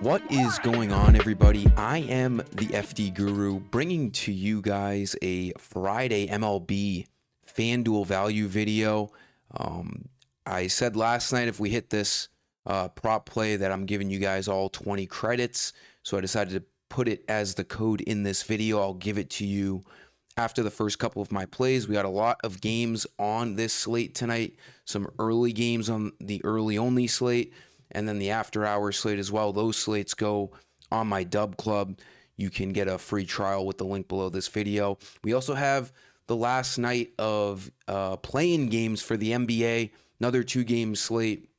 What is going on, everybody? I am the FD Guru, bringing to you guys a Friday MLB FanDuel value video. I said last night if we hit this prop play that I'm giving you guys all 20 credits, so I decided to put it as the code in this video. I'll give it to you after the first couple of my plays. We got a lot of games on this slate tonight, some early games on the early only slate, and then the after hours slate as well. Those slates go on my Dub Club. You can get a free trial with the link below this video. We also have the last night of play-in games for the NBA, another 2-game slate.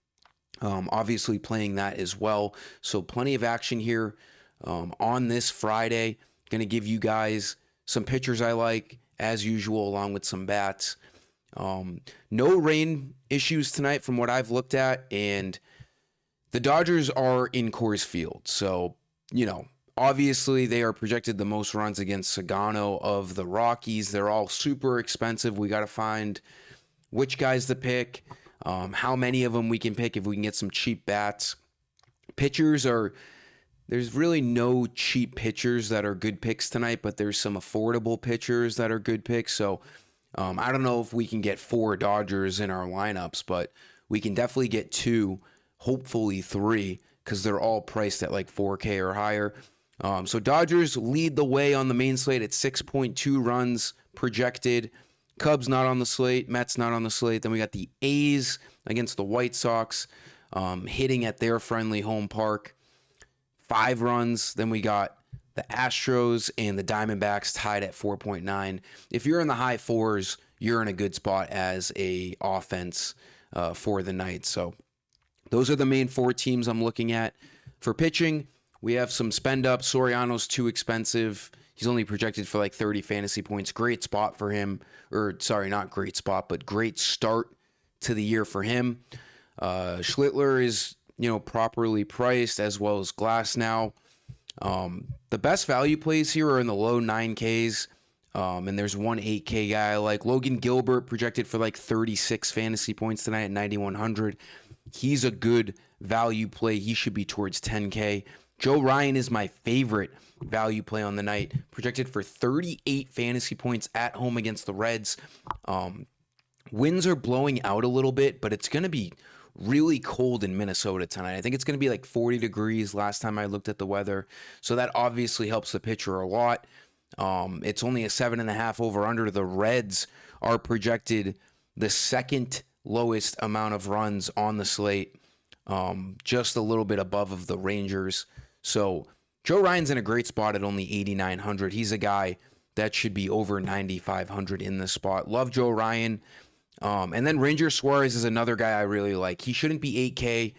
Obviously playing that as well. So plenty of action here on this Friday. Going to give you guys some pitchers I like, as usual, along with some bats. No rain issues tonight from what I've looked at, and the Dodgers are in Coors Field, so, obviously they are projected the most runs against Sagano of the Rockies. They're all super expensive. We got to find which guys to pick, how many of them we can pick if we can get some cheap bats. There's really no cheap pitchers that are good picks tonight, but there's some affordable pitchers that are good picks. So I don't know if we can get 4 Dodgers in our lineups, but we can definitely get 2. Hopefully 3, because they're all priced at like 4K or higher. So Dodgers lead the way on the main slate at 6.2 runs projected. Cubs not on the slate. Mets not on the slate. Then we got the A's against the White Sox, hitting at their friendly home park. 5 runs. Then we got the Astros and the Diamondbacks tied at 4.9. If you're in the high 4s, you're in a good spot as a offense for the night. So those are the main 4 teams I'm looking at. For pitching, we have some spend up. Soriano's too expensive. He's only projected for like 30 fantasy points. Great spot for him. Or, sorry, not great spot, but great start to the year for him. Schlittler is, properly priced, as well as Glasnow. The best value plays here are in the low 9Ks. And there's one 8K guy I like. Logan Gilbert projected for like 36 fantasy points tonight at 9,100. He's a good value play. He should be towards 10K. Joe Ryan is my favorite value play on the night. Projected for 38 fantasy points at home against the Reds. Winds are blowing out a little bit, but it's going to be really cold in Minnesota tonight. I think it's going to be like 40 degrees last time I looked at the weather. So that obviously helps the pitcher a lot. It's only a 7.5 over under. The Reds are projected the second lowest amount of runs on the slate, just a little bit above of the Rangers. So Joe Ryan's in a great spot at only 8,900. He's a guy that should be over 9,500 in this spot. Love Joe Ryan. And then Ranger Suarez is another guy I really like. He shouldn't be 8K.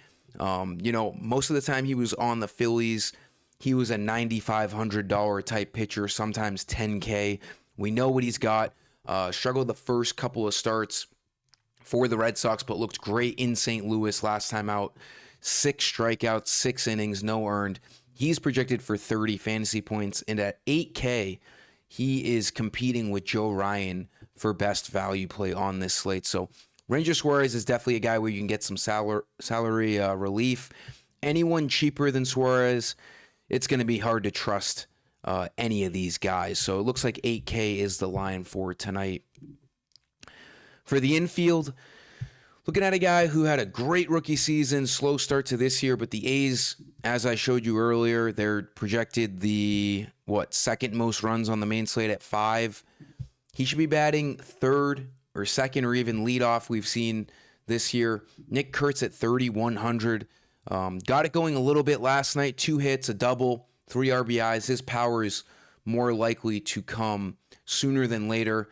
Most of the time he was on the Phillies, he was a $9,500 type pitcher, sometimes 10K. We know what he's got. Struggled the first couple of starts for the Red Sox, but looked great in St. Louis last time out. 6 strikeouts, 6 innings, no earned. He's projected for 30 fantasy points, and at 8K, he is competing with Joe Ryan for best value play on this slate. So Ranger Suarez is definitely a guy where you can get some salary relief. Anyone cheaper than Suarez, it's going to be hard to trust any of these guys. So it looks like 8K is the line for tonight. For the infield, looking at a guy who had a great rookie season, slow start to this year, but the A's, as I showed you earlier, they're projected the, second most runs on the main slate at 5. He should be batting 3rd or 2nd or even leadoff we've seen this year. Nick Kurtz at 3,100. Got it going a little bit last night. 2 hits, a double, 3 RBIs. His power is more likely to come sooner than later.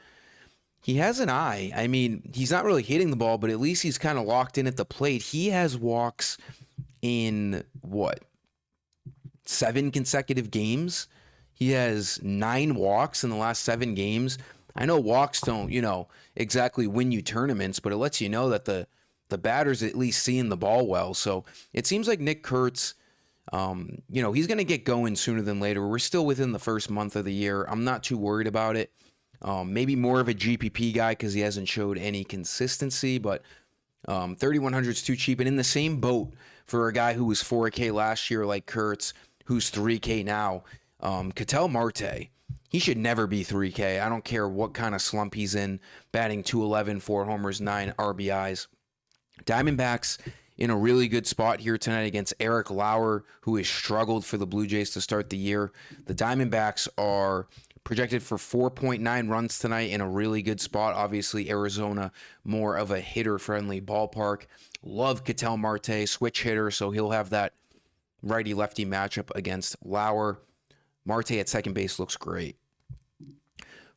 He has an eye. I mean, he's not really hitting the ball, but at least he's kind of locked in at the plate. He has walks in, 7 consecutive games? He has 9 walks in the last 7 games. I know walks don't, exactly win you tournaments, but it lets you know that the batter's at least seeing the ball well. So it seems like Nick Kurtz, he's going to get going sooner than later. We're still within the first month of the year. I'm not too worried about it. Maybe more of a GPP guy because he hasn't showed any consistency, but 3,100 is too cheap. And in the same boat for a guy who was 4K last year like Kurtz, who's 3K now, Ketel Marte, he should never be 3K. I don't care what kind of slump he's in, batting 211, 4 homers, 9 RBIs. Diamondbacks in a really good spot here tonight against Eric Lauer, who has struggled for the Blue Jays to start the year. The Diamondbacks are projected for 4.9 runs tonight in a really good spot. Obviously, Arizona, more of a hitter-friendly ballpark. Love Ketel Marte, switch hitter, so he'll have that righty-lefty matchup against Lauer. Marte at second base looks great.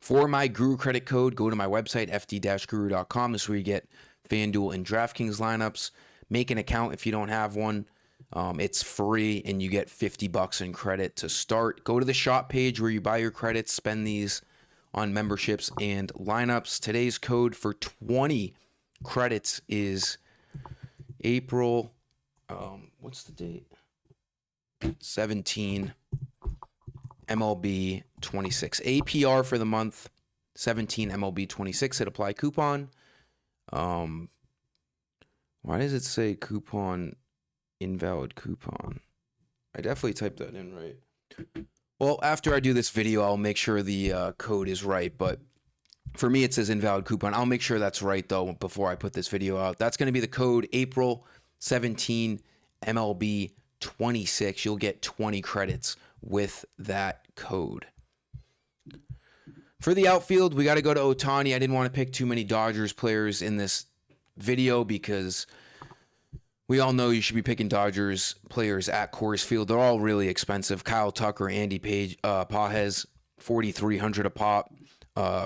For my Guru credit code, go to my website, fd-guru.com. This is where you get FanDuel and DraftKings lineups. Make an account if you don't have one. It's free, and you get $50 in credit to start. Go to the shop page where you buy your credits, spend these on memberships and lineups. Today's code for 20 credits is April, what's the date? 17, MLB 26. APR for the month, 17 MLB 26 at apply coupon. Why does it say coupon, invalid coupon? I definitely typed that in right. Well, after I do this video, I'll make sure the code is right, but for me, it says invalid coupon. I'll make sure that's right, though, before I put this video out. That's going to be the code April 17 MLB 26. You'll get 20 credits with that code. For the outfield, we got to go to Ohtani. I didn't want to pick too many Dodgers players in this video because we all know you should be picking Dodgers players at Coors Field. They're all really expensive. Kyle Tucker, Andy Pages, $4,300 a pop.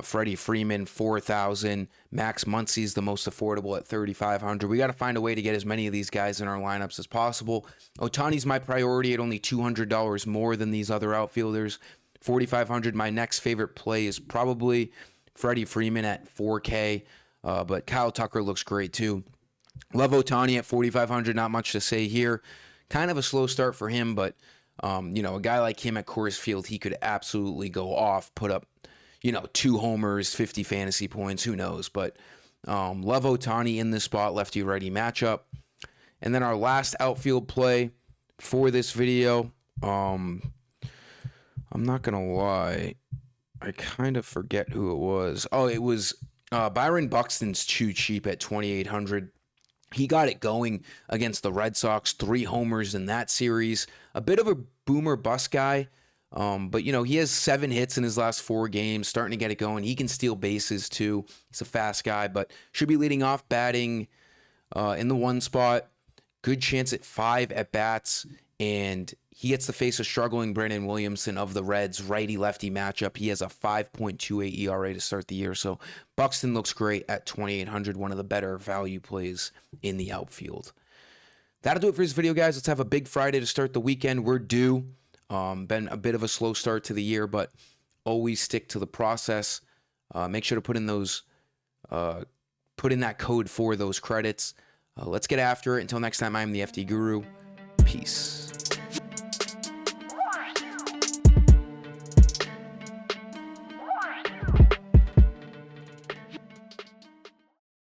Freddie Freeman, $4,000. Max Muncy's the most affordable at $3,500. We got to find a way to get as many of these guys in our lineups as possible. Ohtani's my priority at only $200 more than these other outfielders. $4,500. My next favorite play is probably Freddie Freeman at $4K. But Kyle Tucker looks great too. Love Ohtani at $4,500. Not much to say here. Kind of a slow start for him, but a guy like him at Coors Field, he could absolutely go off, put up 2 homers, 50 fantasy points, who knows. But love Ohtani in this spot, lefty-righty matchup. And then our last outfield play for this video, I'm not going to lie, I kind of forget who it was. Oh, it was Byron Buxton's too cheap at $2,800. He got it going against the Red Sox, 3 homers in that series. A bit of a boomer bust guy. But he has 7 hits in his last 4 games, starting to get it going. He can steal bases too. He's a fast guy, but should be leading off, batting in the 1 spot. Good chance at 5 at bats, and he gets to face a struggling Brandon Williamson of the Reds, righty-lefty matchup. He has a 5.28 ERA to start the year, so Buxton looks great at $2,800, one of the better value plays in the outfield. That'll do it for this video, guys. Let's have a big Friday to start the weekend. We're due. Been a bit of a slow start to the year, but always stick to the process. Make sure to put in that code for those credits. Let's get after it. Until next time, I'm the FD Guru. Peace.